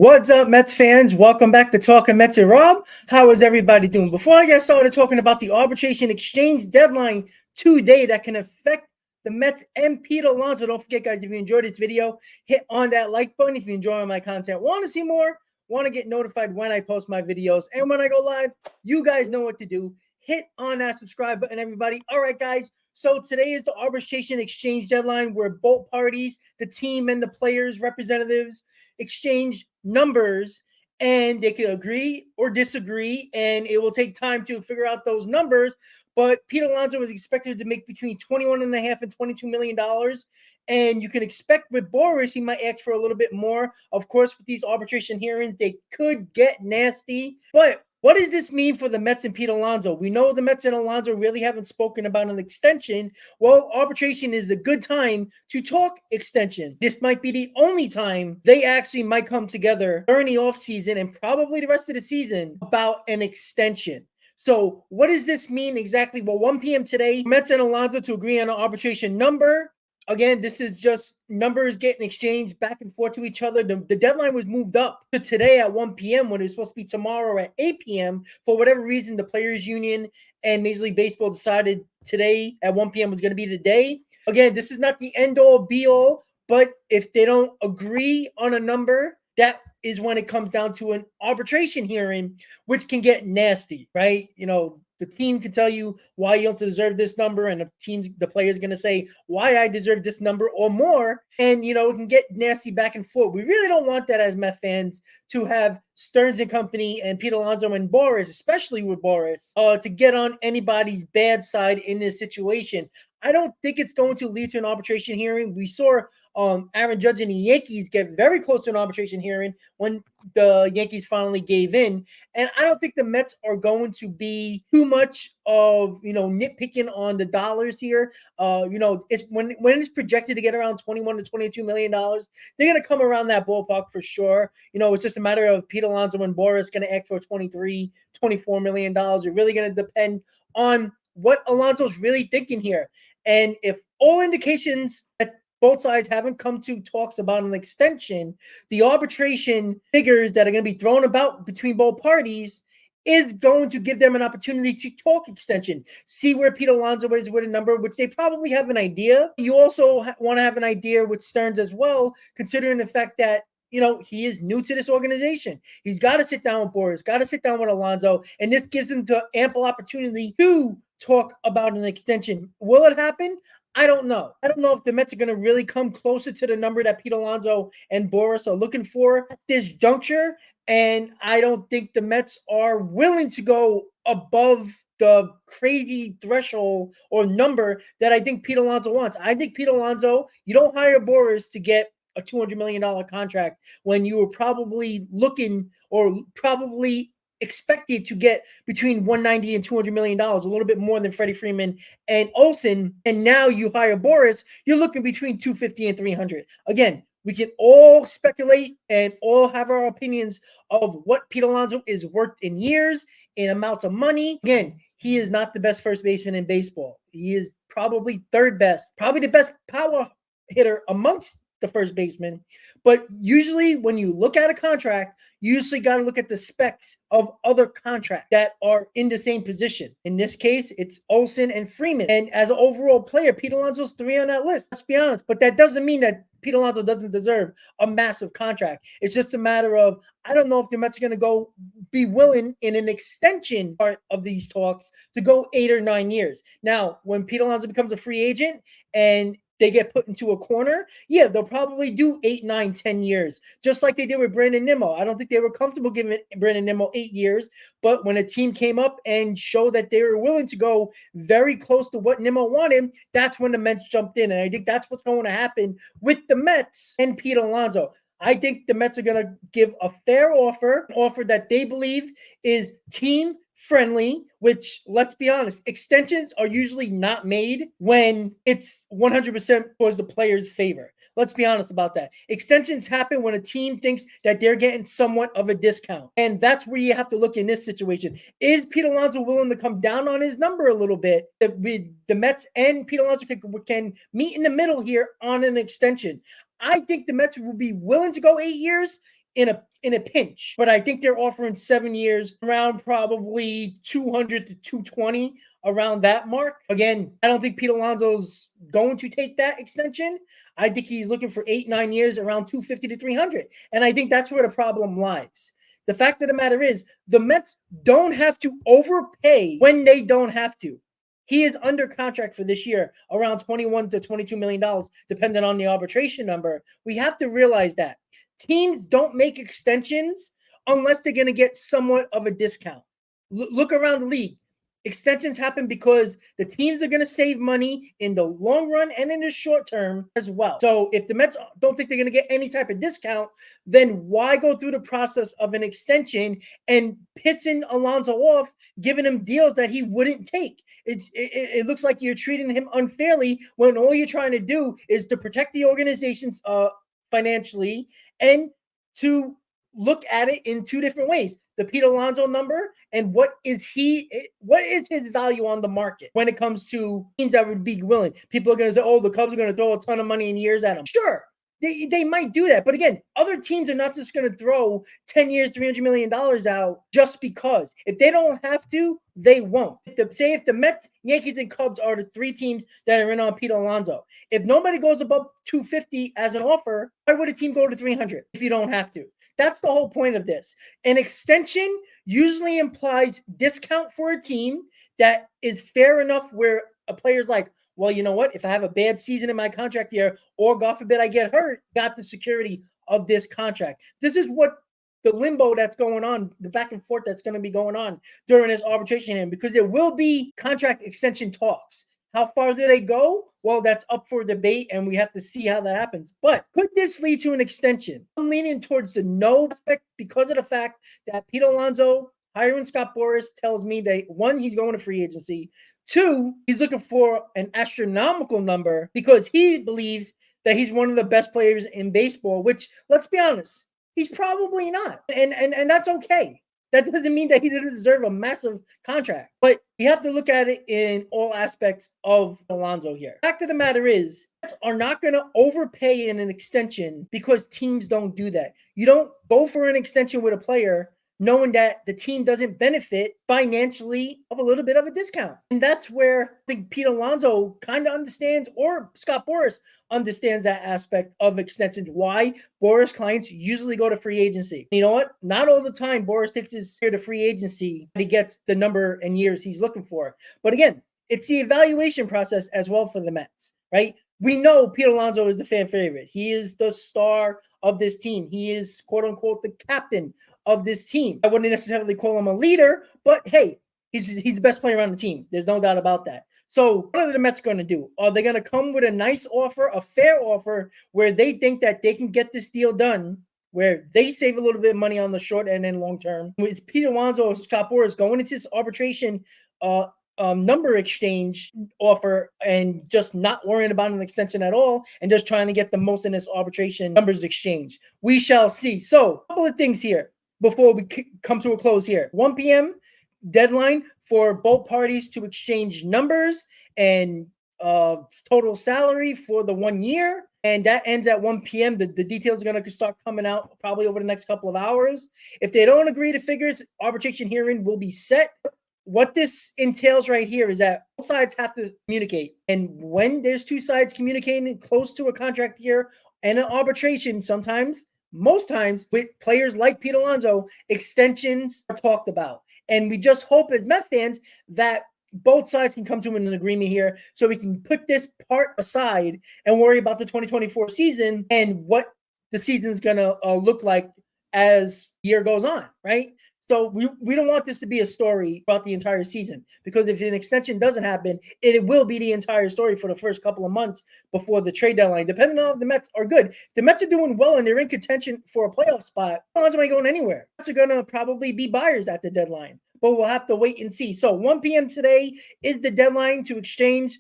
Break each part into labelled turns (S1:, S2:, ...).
S1: What's up, Mets fans? Welcome back to Talking Mets and Rob. How is everybody doing? Before I get started talking about the arbitration exchange deadline today that can affect the Mets and Pete Alonso, don't forget, guys, if you enjoyed this video, hit on that like button. If you enjoy my content, want to see more, want to get notified when I post my videos and when I go live, you guys know what to do. Hit on that subscribe button, everybody. All right, guys. So today is the arbitration exchange deadline where both parties, the team and the players' representatives, exchange numbers, and they could agree or disagree, and it will take time to figure out those numbers. But Pete Alonso is expected to make between $21.5 and $22 million. And you can expect with Boris, he might ask for a little bit more. Of course, with these arbitration hearings, they could get nasty. But what does this mean for the Mets and Pete Alonso? We know the Mets and Alonso really haven't spoken about an extension. Well, arbitration is a good time to talk extension. This might be the only time they actually might come together during the offseason and probably the rest of the season about an extension. So what does this mean exactly? Well, 1 p.m. today, Mets and Alonso to agree on an arbitration number. Again, this is just numbers getting exchanged back and forth to each other. The deadline was moved up to today at 1 p.m. when it was supposed to be tomorrow at 8 p.m. For whatever reason, the Players Union and Major League Baseball decided today at 1 p.m. was going to be the day. Again, this is not the end-all, be-all, but if they don't agree on a number, that is when it comes down to an arbitration hearing, which can get nasty, right? You know, the team can tell you why you don't deserve this number, and the player's going to say why I deserve this number or more, and it can get nasty back and forth. We really don't want that as Met fans, to have Stearns and company and Pete Alonso and Boris, especially with Boris, to get on anybody's bad side in this situation. I don't think it's going to lead to an arbitration hearing. We saw Aaron Judge and the Yankees get very close to an arbitration hearing when the Yankees finally gave in. And I don't think the Mets are going to be too much of, nitpicking on the dollars here. It's when it's projected to get around $21 to $22 million, they're going to come around that ballpark for sure. It's just a matter of Pete Alonso and Boris going to ask for $23, $24 million. It's really going to depend on what Alonso's really thinking here. And if all indications that both sides haven't come to talks about an extension, the arbitration figures that are going to be thrown about between both parties is going to give them an opportunity to talk extension, see where Pete Alonso is with a number, which they probably have an idea. You also want to have an idea with Stearns as well, considering the fact that he is new to this organization. He's got to sit down with Boris, got to sit down with Alonso, and this gives him the ample opportunity to talk about an extension. Will it happen? I don't know. I don't know if the Mets are going to really come closer to the number that Pete Alonso and Boris are looking for at this juncture. And I don't think the Mets are willing to go above the crazy threshold or number that I think Pete Alonso wants. I think Pete Alonso, you don't hire Boris to get a $200 million contract when you were probably looking or probably expected to get between $190 and $200 million, a little bit more than Freddie Freeman and Olsen. And now you hire Boris, you're looking between $250 and $300. Again, we can all speculate and all have our opinions of what Pete Alonso is worth in years, in amounts of money. Again, he is not the best first baseman in baseball. He is probably third best, probably the best power hitter amongst the first baseman. But usually when you look at a contract, you usually got to look at the specs of other contracts that are in the same position. In this case, it's Olsen and Freeman. And as an overall player, Pete Alonso's 3 on that list. Let's be honest. But that doesn't mean that Pete Alonso doesn't deserve a massive contract. It's just a matter of, I don't know if the Mets are going to be willing in an extension part of these talks to go 8 or 9 years. Now, when Pete Alonso becomes a free agent and they get put into a corner, yeah, they'll probably do 8, 9, 10 years, just like they did with Brandon Nimmo. I don't think they were comfortable giving Brandon Nimmo 8 years, but when a team came up and showed that they were willing to go very close to what Nimmo wanted, that's when the Mets jumped in. And I think that's what's going to happen with the Mets and Pete Alonso. I think the Mets are going to give a fair offer, an offer that they believe is team friendly, which, let's be honest, extensions are usually not made when it's 100% towards the player's favor. Let's be honest about that. Extensions happen when a team thinks that they're getting somewhat of a discount. And that's where you have to look in this situation. Is Pete Alonso willing to come down on his number a little bit? The Mets and Pete Alonso can meet in the middle here on an extension. I think the Mets will be willing to go 8 years in a pinch. But I think they're offering 7 years, around probably 200 to 220, around that mark. Again, I don't think Pete Alonso's going to take that extension. I think he's looking for 8-9 years, around 250 to 300. And I think that's where the problem lies. The fact of the matter is, the Mets don't have to overpay when they don't have to. He is under contract for this year, around $21 to $22 million, depending on the arbitration number. We have to realize that teams don't make extensions unless they're going to get somewhat of a discount. Look around the league. Extensions happen because the teams are going to save money in the long run and in the short term as well. So if the Mets don't think they're going to get any type of discount, then why go through the process of an extension and pissing Alonso off, giving him deals that he wouldn't take? It looks like you're treating him unfairly when all you're trying to do is to protect the organizations financially and to look at it in two different ways. The Pete Alonso number and what is his value on the market when it comes to teams that would be willing. People are going to say, oh, the Cubs are going to throw a ton of money in years at him. Sure, they might do that. But again, other teams are not just going to throw 10 years, $300 million out just because. If they don't have to, they won't. If the Mets, Yankees, and Cubs are the three teams that are in on Pete Alonso, if nobody goes above 250 as an offer, why would a team go to 300 if you don't have to? That's the whole point of this. An extension usually implies discount for a team that is fair enough where a player's like, well, you know what? If I have a bad season in my contract year, or God forbid I get hurt, got the security of this contract. This is what the limbo that's going on, the back and forth that's going to be going on during this arbitration hearing, because there will be contract extension talks. How far do they go? Well, that's up for debate, and we have to see how that happens. But could this lead to an extension? I'm leaning towards the no aspect because of the fact that Pete Alonso hiring Scott Boras tells me that, one, he's going to free agency. Two, he's looking for an astronomical number because he believes that he's one of the best players in baseball, which, let's be honest, he's probably not. And that's okay. That doesn't mean that he didn't deserve a massive contract, but you have to look at it in all aspects of Alonso here. The fact of the matter is, are not going to overpay in an extension because teams don't do that. You don't go for an extension with a player knowing that the team doesn't benefit financially of a little bit of a discount. And that's where I think Pete Alonso kind of understands, or Scott Boras understands that aspect of extensions. Why Boras clients usually go to free agency. You know what? Not all the time Boras takes his year to free agency, but he gets the number and years he's looking for. But again, it's the evaluation process as well for the Mets, right? We know Pete Alonso is the fan favorite. He is the star of this team. He is, quote unquote, the captain of this team. I wouldn't necessarily call him a leader, but hey, he's the best player on the team. There's no doubt about that. So what are the Mets going to do? Are they going to come with a nice offer, a fair offer, where they think that they can get this deal done, where they save a little bit of money on the short end and long term? It's Pete Alonso or Scott Boras going into this arbitration number exchange offer and just not worrying about an extension at all and just trying to get the most in this arbitration numbers exchange? We shall see. So a couple of things here before we come to a close here. 1 p.m. deadline for both parties to exchange numbers and total salary for the 1 year. And that ends at 1 p.m. The details are going to start coming out probably over the next couple of hours. If they don't agree to figures, arbitration hearing will be set. What this entails right here is that both sides have to communicate. And when there's two sides communicating close to a contract year and an arbitration, sometimes, most times, with players like Pete Alonso, extensions are talked about. And we just hope as Met fans that both sides can come to an agreement here so we can put this part aside and worry about the 2024 season and what the season is going to look like as the year goes on, right? So we don't want this to be a story about the entire season, because if an extension doesn't happen, it will be the entire story for the first couple of months before the trade deadline, depending on if the Mets are good. The Mets are doing well and they're in contention for a playoff spot. Alonso ain't going anywhere. The Mets are going to probably be buyers at the deadline, but we'll have to wait and see. So 1 p.m. today is the deadline to exchange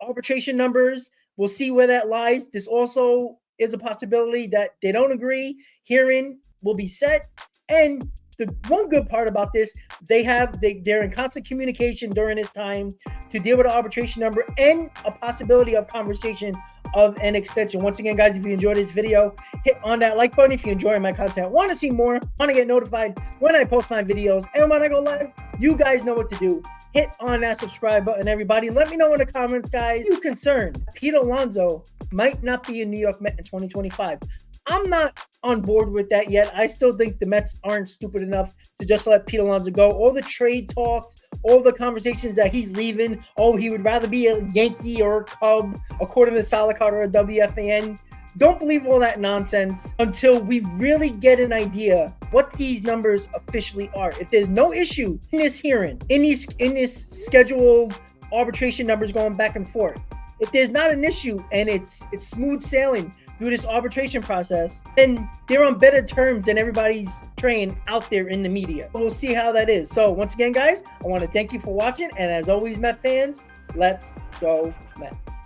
S1: arbitration numbers. We'll see where that lies. This also is a possibility that they don't agree. Hearing will be set, and the one good part about this, they're in constant communication during this time to deal with the arbitration number and a possibility of conversation of an extension. Once again, guys, if you enjoyed this video, hit on that like button if you enjoy my content, want to see more, want to get notified when I post my videos, and when I go live, you guys know what to do. Hit on that subscribe button, everybody. Let me know in the comments, guys, are you concerned Pete Alonso might not be a New York Met in 2025? I'm not on board with that yet. I still think the Mets aren't stupid enough to just let Pete Alonso go. All the trade talks, all the conversations that he's leaving, he would rather be a Yankee or a Cub, according to Salicard or a WFAN. Don't believe all that nonsense until we really get an idea what these numbers officially are. If there's no issue in this hearing, in this scheduled arbitration numbers going back and forth, if there's not an issue and it's smooth sailing through this arbitration process, then they're on better terms than everybody's trained out there in the media. We'll see how that is. So once again, guys, I want to thank you for watching. And as always, Met fans, let's go Mets.